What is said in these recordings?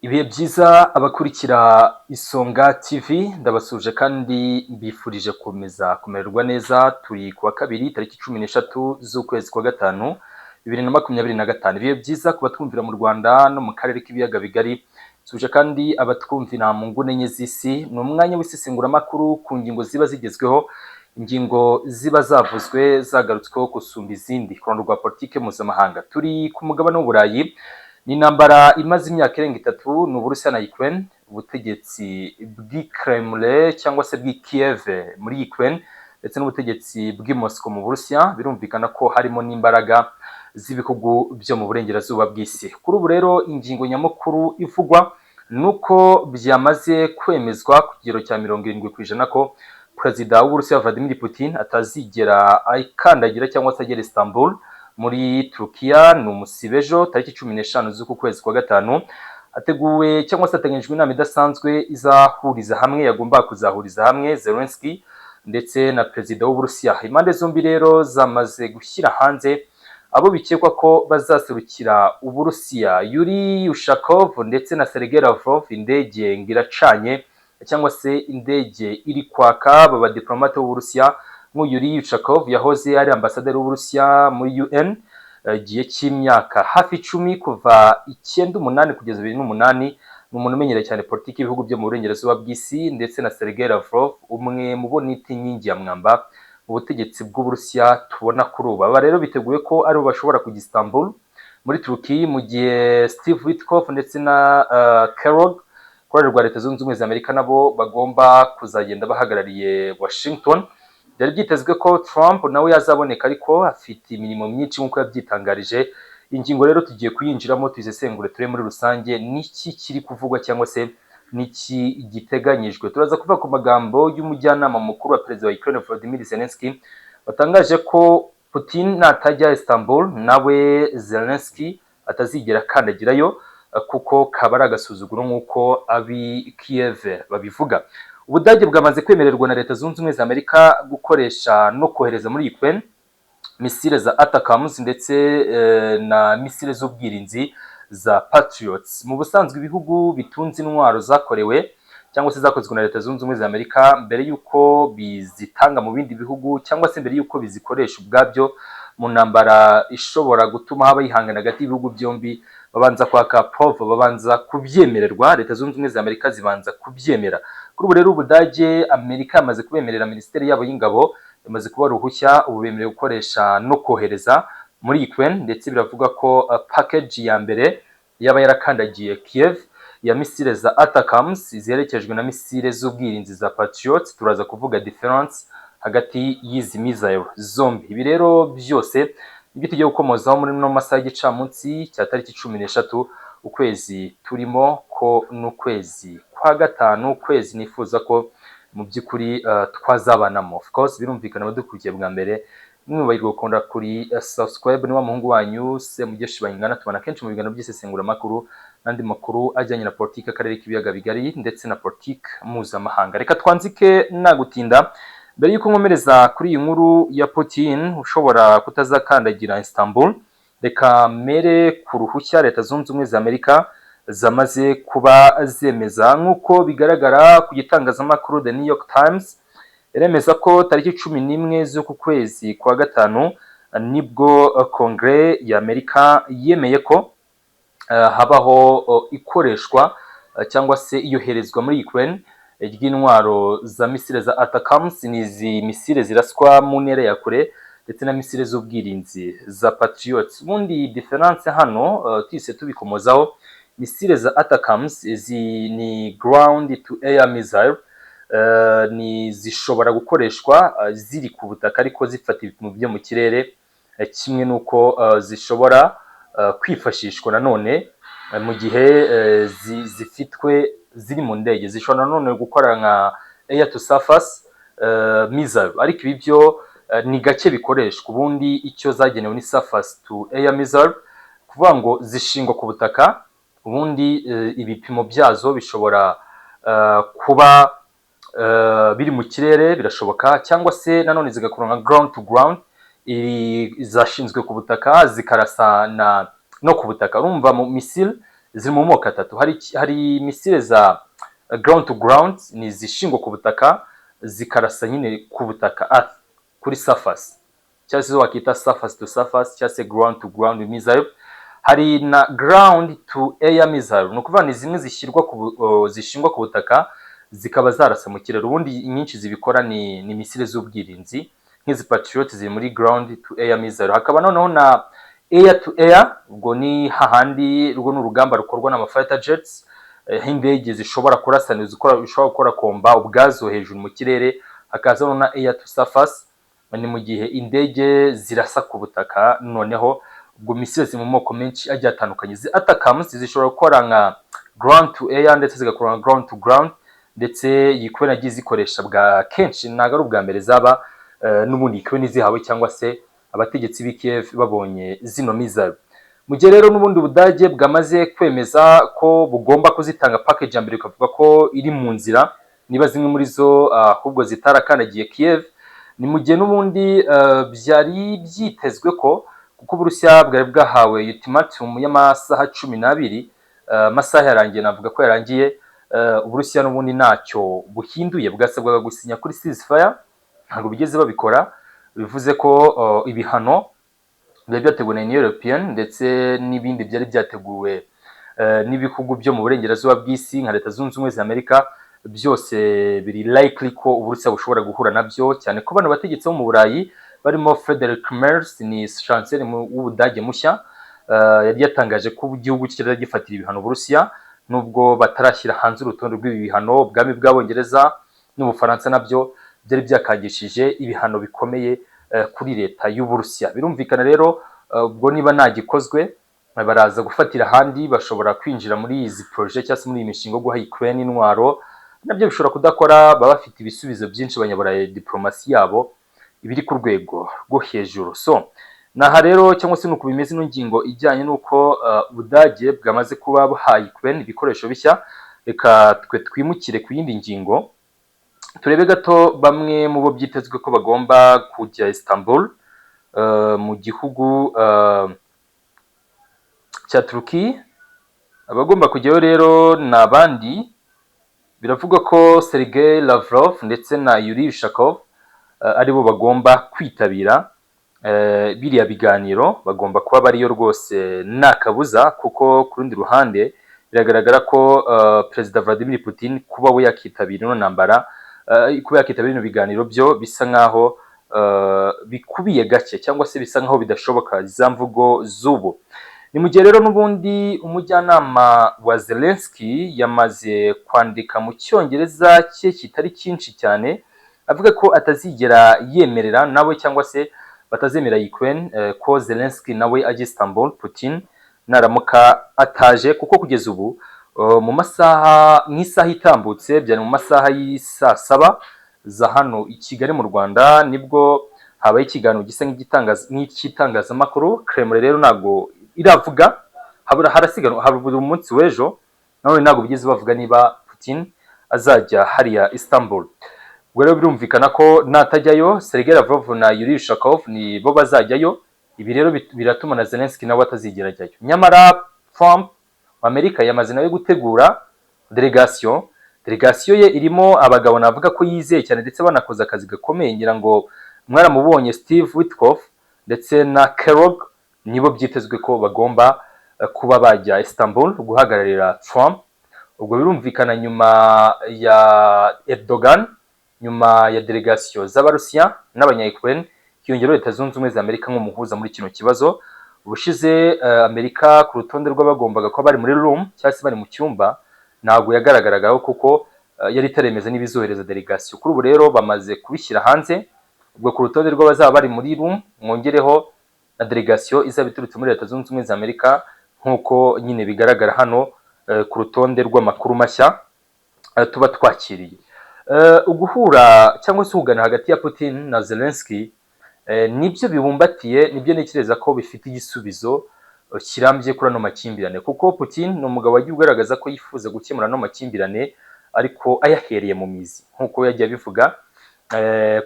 Ibihe byiza abakurikira Isonga TV ndabasuje kandi mbifurije komeza kumererwa neza. Turi kuwa kabiri tariki 13 z'ukwezi kwa gatanu 2025. Ibihe byiza kuba twumvira mu Rwanda no mu karere k'ibiyaga bigari. Suje kandi abatwumvira mu ngune enye z'isi. Ni umwanya w'isesenguramakuru ku ngingo ziba zigezweho, ingingo ziba zavuzwe zagarutsweho gusumba izindi ku ruhando rwa politike mpuzamahanga. Turi ku mugabane w'Uburayi. Ni intambara imaze imyaka irenga 3, ni Uburusiya na Ukraine. Ubutegetsi bw'i Kremlin cyangwa se bw'i Kiev muri Ukraine ndetse n'ubutegetsi bw'i Moscow mu Burusiya, birumvikana ko harimo n'imbaraga z'ibihugu byo mu burengerazuba bw'isi. Kuri ubu rero ingingo nyamukuru ivugwa nuko byamaze kwemezwa ku kigero cya 70% ko Perezida w'Uburusiya Vladimir Putin atazigera akandagira cyangwa se agera Istanbul muri Turukiya. Ni umusibejo tariki 15 z'uku kwezi kwa gatanu. Hateguwe cyangwa se hateganyijwe inama idasanzwe izahuriza hamwe, yagomba kuzahuriza hamwe Zelensky ndetse na Perezida w'Uburusiya. Impande zombi rero zamaze gushyira hanze abo bikekwa ko bazaserukira Uburusiya. Yuri Ushakov ndetse na Sergei Lavrov, indege ngiracanye cyangwa se indege iri kwaka baba diplomate w'Uburusiya. Yuri Ushakov yahoze ari ambasaderi w'Uburusiya muri UN igihe cy'imyaka hafi 10 kuva 98 kugeza 2008. Ni umuntu umenyereye cyane politiki y'ibihugu byo mu burengerazuba bw'isi, ndetse na Sergei Lavrov, umwe mu bo nita inkingi ya mwamba ubutegetsi bw'Uburusiya tubona kuri ubu. Aba rero biteguye ko aribo bashobora kujya Istanbul muri Turukiya, mu gihe Steve Witkoff ndetse na Kellogg ku ruhande rwa Leta Zunze Ubumwe za Amerika nabo bagomba kuzagenda bahagarariye Washington. Byari byitezwe ko Trump nawe yazaboneka, ariko afite imirimo myinshi nk'uko yabyitangarije. Ingingo rero tugiye kuyinjiramo tuyisesengure ture muri rusange niki kiri kuvugwa cyangwa se niki giteganyijwe. Turaza kuva ku magambo y'umujyanama mukuru wa Perezida wa Ukraine Volodymyr Zelensky watangaje ko Putin natajya Istanbul nawe Zelensky atazigera kandagirayo, kuko kabara agasuzuguro nk'uko abi Kiev babivuga. Ubudage bwamaze kwemererwa na Leta Zunze Ubumwe za Amerika gukoresha no kohereza muri Ukraine misile za ATACMS ndetse na misile z'ubwirinzi za Patriots. Mu busanzwe ibihugu bitunze intwaro zakorewe cyangwa se zakozwe na Leta Zunze Ubumwe za Amerika mbere yuko bizitanga mu bindi bihugu cyangwa se mbere yuko bizikoresha ubwabyo mu ntambara ishobora gutuma haba ihangana hagati y'ibihugu byombi, babanza kwaka prove, babanza kubyemererwa. Leta Zunze Ubumwe za Amerika zibanza kubyemera. Kuri ubu rero Ubudage, Amerika yamaze kubemerera, minisiteri yabo y'ingabo yamaze kuba ruhushya, ubu bemerewe gukoresha no kohereza muri Ukraine, ndetse biravuga ko package ya mbere yaba yarakandagiye Kiev ya misile za ATACMS ziherekejwe na misile z'ubwirinzi za Patriots. Turaza kuvuga difference hagati y'izi missile zombi. Ibi rero byose ibyo tugiye gukomozaho muri no masaha y'igicamunsi cya tariki 13 ukwezi turimo, ko n'ukwezi kwa gatanu, ukwezi nifuza ko mu by'ukuri twazabanamo. Of course birumvikana badukurikiye bwa mbere, mwibagirwa gukunda kuri subscribe. Ni wa muhungu wanyu Semugeshi Bayingana, tubana kenshi mu biganiro by'isesengura makuru n'andi makuru ajyanye na politiki akarere k'ibiyaga bigari ndetse na politiki mpuzamahanga. Reka twanzike nagutinda. Mbere yuko nkomereza kuri iyi nkuru ya Putin ushobora kutazakandagira Istanbul, reka mere ku ruhushya Leta Zunze Ubumwe za Amerika zamaze kuba zemeza. Nk'uko bigaragara ku gitangazamakuru The New York Times, iremeza ko tariki 11 z'uku kwezi kwa gatanu nibwo Kongre ya Amerika yemeye ko habaho ikoreshwa cyangwa se iyoherezwa muri Ukraine ry'intwaro za misile za ATACMS. Nizi misile ziraswa mu ntera ya kure ndetse na misile z'ubwirinzi za Patriots. Ubundi difference hano tise tubikomozaho, misile za ATACMS ni ground to air missile, ni zishobora gukoreshwa ziri ku butaka ariko zifata ibipimo byo mu kirere, kimwe nuko zishobora kwifashishwa nanone mu gihe zifitwe ziri mu ndege. Zishobora nanone gukora nka air to surface missile, ariko ibi byo ni gake bikoreshwa. Ubundi icyo zagenewe ni surface to air missile, kuvuga ngo zishingwa ku butaka. Ubundi ibipimo byazo bishobora kuba biri mu kirere, birashoboka, cyangwa se nanone zigakora nka ground to ground, zashinzwe ku butaka zikarasa no ku butaka. Urumva mu missile ziri mu moko atatu. Hari misile za ground to ground, ni zishingwa ku butaka zikarasa nyine ku butaka, earth, kuri surface, cyangwa se wakita surface to surface cyangwa se ground to ground missile. Hari na ground to air missile, ni ukuvuga ni zimwe zishingwa ku butaka zikaba zarasa mu kirere. Ubundi inyinshi zibikora ni misile z'ubwirinzi nk'izi Patriot ziri muri ground to air missile. Hakaba noneho na air to air, ubwo ni hahandi rwo n'urugamba rukorwa n'ama fighter jets, indege zishobora kurasana zishobora gukora komba ubwazo hejuru mu kirere. Hakaza na air to surface, ni mu gihe indege zirasa ku butaka. Noneho ubwo misile ziri mu moko menshi agiye atandukanye. Atacams zishobora gukora nka ground to air ndetse zigakora nka ground to ground, ndetse Ukraine yagiye zikoresha bwa kenshi, ntago ari ubwa mbere zaba, n'ubundi Ukraine zihawe cyangwa se abategetsi b'i Kiev babonye zino missile. Mu gihe rero n'ubundi Budage bwamaze kwemeza ko bugomba kuzitanga package ya mbere, bikavuga ko iri mu nzira, niba zimwe muri zo ahubwo zitarakandagiye Kiev. Ni mu gihe n'ubundi byari byitezwe ko, kuko Uburusiya bwari bwahawe ultimatum y'amasaha 12, amasaha yarangiye, navuga ko yarangiye. Uburusiya n'ubundi ntacyo buhinduye, bwasabwaga gusinya kuri ceasefire, ntabwo bigeze babikora. Bivuze ko ibihano byari byateguwe na Union European ndetse n'ibindi byari byateguwe n'ibihugu byo mu burengerazuba bw'isi nka Leta Zunze Ubumwe za Amerika, byose biri likely ko Uburusiya bushobora guhura nabyo, cyane ko bano bategetsi bo mu Burayi barimo Friedrich Merz, ni chancelier w'Ubudage mushya, yari yatangaje ko igihugu cye gifatira ibihano Uburusiya, nubwo batarashyira hanze urutonde rw'ibi bihano. Ubwami bw'Abongereza n'Ubufaransa nabyo byari byakagishije ibihano bikomeye kuri leta y'Uburusiya. Birumvikana rero ubwo niba ntagikozwe baraza gufatira ahandi, bashobora kwinjira muri izi projet cyangwa se muri iyi mishinga yo guha Ukraine intwaro, nabyo bishobora kudakora. Baba bafite ibisubizo byinshi abanyaburayi, diplomasi yabo ibiri ku rwego rwo hejuru. So naha rero cyangwa se nuko bimeze n'ingingo ijyanye n'uko Ubudage bwamaze kuba buhaye Ukraine ibikoresho bishya. Reka twe twimukire ku yindi ngingo, turebe gato bamwe mu bo byitezwe ko bagomba kujya Istanbul, mu gihugu cya Turkey. Abagomba kujyayo rero ni abandi. Biravugwa ko Sergei Lavrov ndetse na Yuri Ushakov aribo bagomba kwitabira biriya biganiro. Bagomba kuba bariyo rwose nta kabuza, kuko ku rundi ruhande biragaragara ko Perezida Vladimir Putin kuba we yakitabira ino ntambara, kuba yakitabira bino biganiro byo bisa nkaho bikubiye gake, cyangwa se bisa nkaho bidashoboka za mvugo z'ubu. Ni mu gihe rero n'ubundi umujyanama wa Zelensky yamaze kwandika mu cyongereza cye kitari cyinshi cyane, avuga ko atazigera yemerera nawe cyangwa se batazemera Ukraine ko Zelensky nawe ajya Istanbul Putin naramuka ataje, kuko kugeza ubu mu masaha nk'isaha itambutse, byari mu masaha y'isa 7 za hano i Kigali mu Rwanda, nibwo habaye ikiganiro gisa nk'igitangazamakuru. Kremlin rero ntago iravuga, harasiganwa haburi umunsi w'ejo, none ntago bigeze bavuga niba Putin azajya hariya Istanbul. Ubwo rero birumvikana ko natajyayo Sergei Lavrov na Yuri Ushakov ni bo bazajyayo. Ibi rero biratuma na Zelensky nawe atazigera ajyayo. Nyamara Trump wa Amerika yamaze nawe gutegura delegation ye irimo abagabo navuga ko yizeye cyane ndetse banakoze akazi gakomeye. Ngira ngo mwaramubonye Steve Witkoff ndetse na Kellogg, nibo byitezwe ko bagomba kuba bajya Istanbul guhagararira Trump. Ubwo birumvikana nyuma ya Erdogan, nyuma ya delegation z'Abarusiya n'Abanya-Ukraine, hiyongeraho Leta Zunze Ubumwe za Amerika nk'umuhuza muri kino kibazo. Ubushize Amerika ku rutonde rw'abagombaga kuba bari muri room cyangwa se bari mu cyumba ntabwo yagaragaragaho, kuko yari itaremeza n'ibizohereza delegation. Kuri ubu rero bamaze kubishyira hanze. Ubwo ku rutonde rw'abazaba bari muri room mwongereho na delegation izaba iturutse muri Leta Zunze Ubumwe za Amerika, nk'uko nyine bigaragara hano ku rutonde rw'amakuru mashya tuba twakiriye. Uguhura cyangwa se ugana hagati ya Putin na Zelensky nibyo bibumbatiye, nibyo ntekereza ko bifite igisubizo kirambye kuri ano makimbirane, kuko Putin ni umugabo wagiye ugaragaza ko yifuza gukemura ano makimbirane ariko ayahereye mu mizi, nk'uko yagiye abivuga,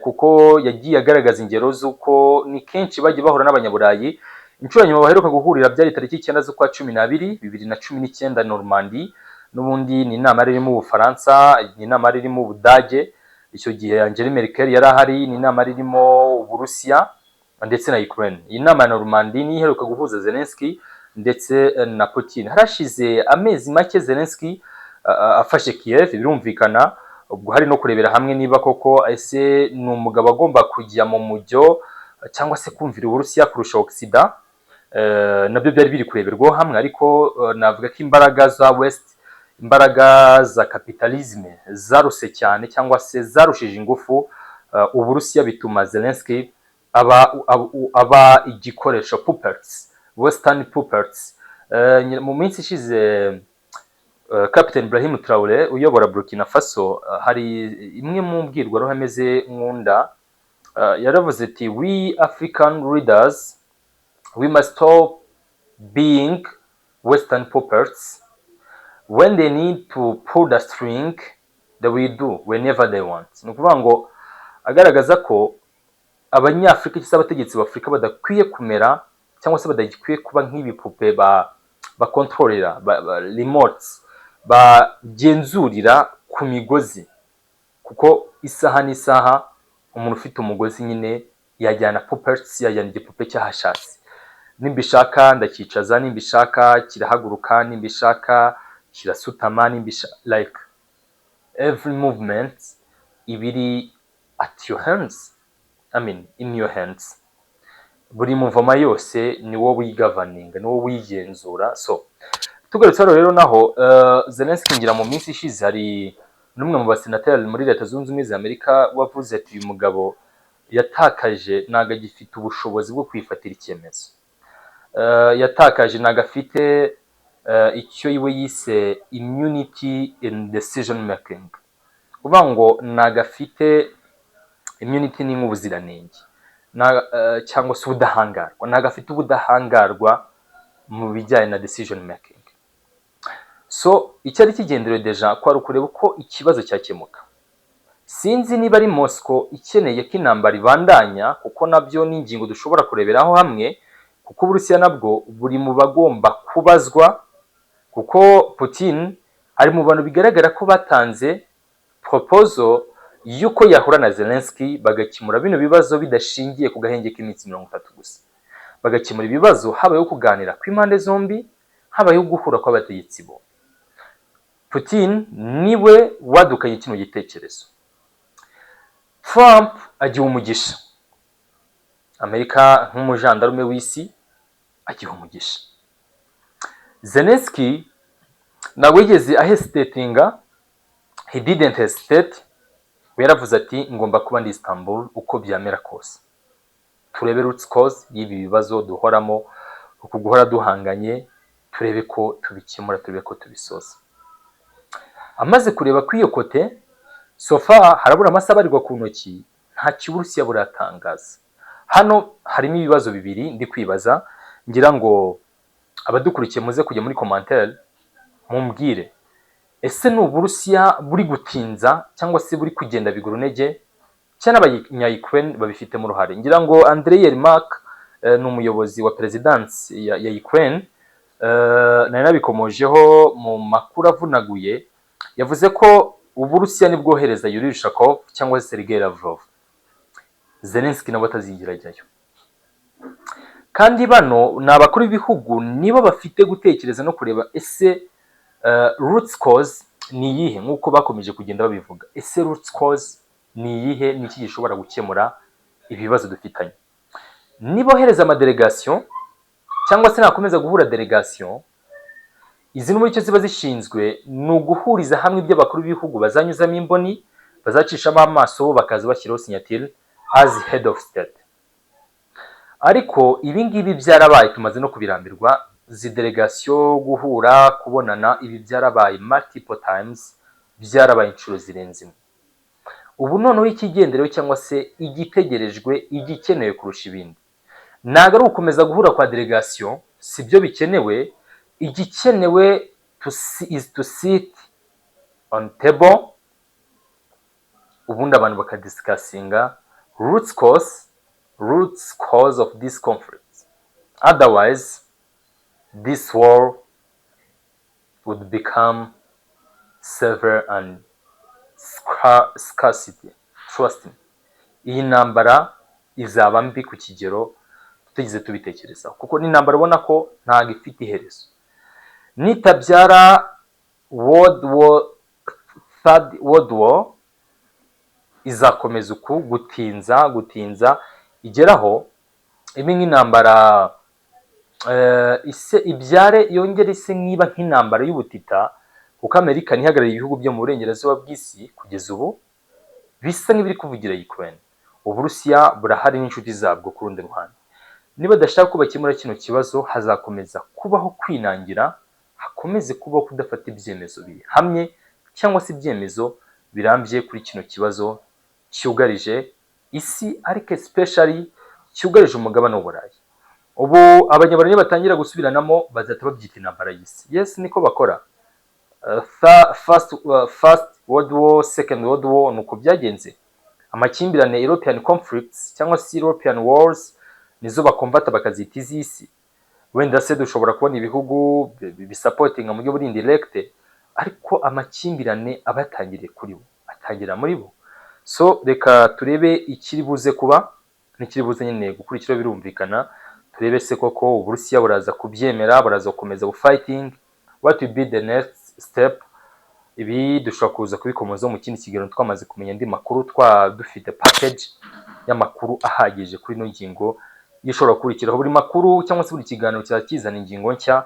kuko yagiye agaragaza ingero z'uko ni kenshi bagiye bahura n'Abanyaburayi inshuro nyuma baheruka guhurira byari tariki 9 z'ukwa 12 2019 Normandie, n'ubundi ni inama yari irimo Ubufaransa, ni inama yari irimo Ubudage, icyo gihe Angela Merkel yari ahari, ni inama yari irimo Uburusiya ndetse na Ukraine. Iyi nama ya Normandie ni iheruka guhuza Zelensky ndetse na Putin. Harashize amezi make Zelensky afashe Kiev, birumvikana ubwo hari no kurebera hamwe niba koko ese ni umugabo agomba kujya mu mujyo cyangwa se kumvira Uburusiya kurusha Occident. Nabyo byari biri kureberwaho hamwe, ariko navuga ko imbaraga za West, imbaraga za kapitalisme zaruse cyane cyangwa se zarushije ingufu Uburusiya, bituma Zelensky aba igikoresho, puppets, Western puppets. Mu minsi ishize Captain Brahim Traoré uyobora Burkina Faso, hari imwe mu mbwirwaruhame ze nkunda, yaravuze ati we African leaders, we must stop being Western puppets. When they need to pull the string, they will do whenever they want. Ni ukuvuga ngo agaragaza ko abanyafrika cyangwa abategetsi b'Afrika badakwiye kumera cyangwa se badakwiye kuba nk'ibipupe bakontorera, remotes, bagenzurira ku migozi, kuko isaha n'isaha umuntu ufite umugozi nyine yajyana puppets, yajyana igipupe cyahashatse. Nimbishaka ndakicaza, nimbishaka kirahaguruka, nimbishaka kirasutama, nimbishaka, like every movement ibiri at your hands, I mean in your hands. Buri muvoma yose ni wowe wigoverning, ni wowe wigenzura. So tugarutse rero naho Zelensky ngira mu minsi ishize hari n'umwe mu basenateri muri Leta Zunze Ubumwe za Amerika wavuze ati uyu mugabo yatakaje, ntago agifite ubushobozi bwo kwifatira icyemezo, yatakaje, ntago afite icyo iwe yise immunity in decision making. Uvuga ngo ntago afite immunity ni nk'ubuziranenge cyangwa se ubudahangarwa, ntago afite ubudahangarwa mu bijyanye na decision making. So icyari kigenderewe deja kwari ukureba uko ikibazo cyakemuka. Sinzi niba ari Moscow ikeneye ko intambara ibandanya, kuko nabyo ni ingingo dushobora kureberaho hamwe, kuko Uburusiya nabwo buri mu bagomba kubazwa, kuko Putin ari mu bantu bigaragara ko batanze proposal yuko yahura na Zelensky bagakemura bino bibazo bidashingiye ku gahenge k'iminsi 30 gusa, bagakemura ibibazo habayeho kuganira kw'impande zombi, habayeho guhura kw'abategetsi bo. Putin niwe wadukanye kino gitekerezo, Trump agiye umugisha, Amerika nk'umujandarume w'isi agiye umugisha. Zelensky ntabwo yigeze ahesitatinga, he didn't hesitate, yaravuze ati ngomba kuba ndi Istanbul uko byamera kose, turebe roots cause y'ibi bibazo duhoramo, uko guhora duhanganye, turebe ko tubikemura, turebe ko tubisoza. Amaze kureba kwiyo kote, so far harabura amasaha barirwa ku ntoki, nta Uburusiya buratangaza. Hano harimo ibibazo bibiri ndi kwibaza, ngira ngo abadukurikiye muze kujya muri commentaire mumbwire, ese ni Uburusiya buri gutinza cyangwa se buri kugenda biguru ntege, cyane abanya-Ukraine babifitemo uruhare? Ngira ngo Andriy Yermak ni umuyobozi wa presidence ya Ukraine, nari nabikomojeho mu makuru avunaguye, yavuze ko Uburusiya nibwohereza Yuri Ushakov cyangwa Sergei Lavrov, Zelensky nabo atazigira ajyayo. Kandi bano ni abakuru b'ibihugu nibo bafite gutekereza no kureba ese roots cause ni iyihe, nk'uko bakomeje kugenda babivuga. Ese roots cause ni iyihe, ni iki gishobora gukemura ibibazo dufitanye? Nibohereza amadelegation cyangwa se nakomeza guhura delegation, izi muri cyo ziba zishinzwe ni uguhuriza hamwe ibyo abakuru b'ibihugu bazanyuzamo imboni, bazacishamo amaso bo bakaza bashyiraho signature as head of state. Ariko ibi ngibi byarabaye, tumaze no kubirambirwa, zi delegation guhura kubonana, ibi byarabaye multiple times, byarabaye inshuro zirenze imwe. Ubu noneho ikigenderewe cyangwa se igitegerejwe, igikenewe kurusha ibindi, ntago ari ukomeza guhura kwa delegation, sibyo bikenewe. Igikenewe is to sit on table, ubundi abantu bakadiscussinga roots cause of this conflict. Otherwise, this war would become severe and scarcity. Trust me. Iyi ntambara izaba mbi ku kigero tutigeze tubitekerezaho, kuko ni intambara ubona ko ntabwo ifite iherezo. Nitabyara third world war, izakomeza uku gutinza igeraho ibi nk'intambara ise ibyare yongera ise nkiba nk'intambara y'ubutita, kuko Amerika nihagarariye ibihugu byo mu burengerazuba bw'isi kugeza ubu bisa nk'ibiri kuvugira Ukraine. Uburusiya burahari n'inshuti zabwo ku rundi ruhande. Niba badashaka ko bakemura kino kibazo, hazakomeza kubaho kwinangira, hakomeze kubaho kudafata ibyemezo bihamye cyangwa se ibyemezo birambye kuri kino kibazo cyugarije isi, ariko especially cyugarije umugabane w'Uburayi. Ubu abanyaburayi batangira gusubiranamo bazahita babyita intambara y'isi. Yes, niko bakora. First World War, Second World War, nuko byagenze. Amakimbirane European conflicts cyangwa se European wars nizo bakombata bakazita iz'isi. Wenda se dushobora kubona ibihugu bisupportinga mu buryo buri indirect, ariko amakimbirane abatangiriye kuri bo atangira muri bo. So reka turebe ikiri buze kuba n'ikiri buze nyine gukurikira, birumvikana. Turebe se koko Uburusiya buraza kubyemera, buraza gukomeza fighting, what will be the next step. Ibi dushobora kuza kubikomoza mu kindi kiganiro twamaze kumenya andi makuru, dufite package y'amakuru ahagije kuri no ngingo yishobora kurikiraho. Buri makuru cyangwa se buri kiganiro cyakizana ingingo nshya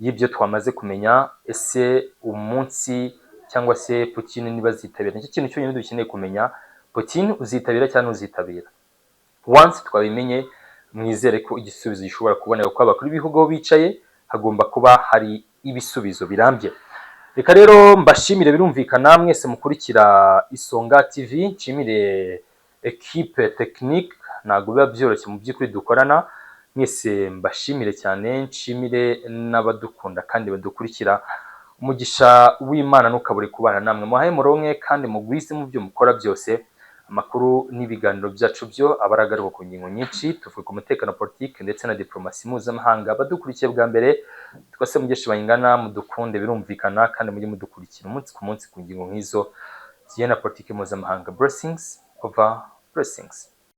y'ibyo twamaze kumenya. Ese umunsi cyangwa se Putin niba zitabira, nicyo kintu cyonyine dukeneye kumenya. Putin uzitabira cyangwa uzitabira? Once twabimenye, mwizere ko igisubizo gishobora kuboneka, ko abakuru b'ibihugu bicaye hagomba kuba hari ibisubizo birambye. Reka rero mbashimire, birumvikana mwese mukurikira Isonga TV, nshimire equipe technique, ntabwo biba byoroshye mu by'ukuri dukorana. Mwese mbashimire cyane, nshimire n'abadukunda kandi badukurikira. Umugisha w'Imana nukabure kubana namwe, muhaye muronke kandi mugwise mu byo mukora byose. Amakuru n'ibiganiro byacu byo abaragaruka ku ngingo nyinshi, tuvuga ku mutekano, politike ndetse na diplomasi mpuzamahanga. Badukurikiye bwa mbere, twese mugeshe bayingana, mudukunde birumvikana, kandi mujye mudukurikira umunsi ku munsi ku ngingo nk'izo ziye na politike mpuzamahanga. Blessings over blessings.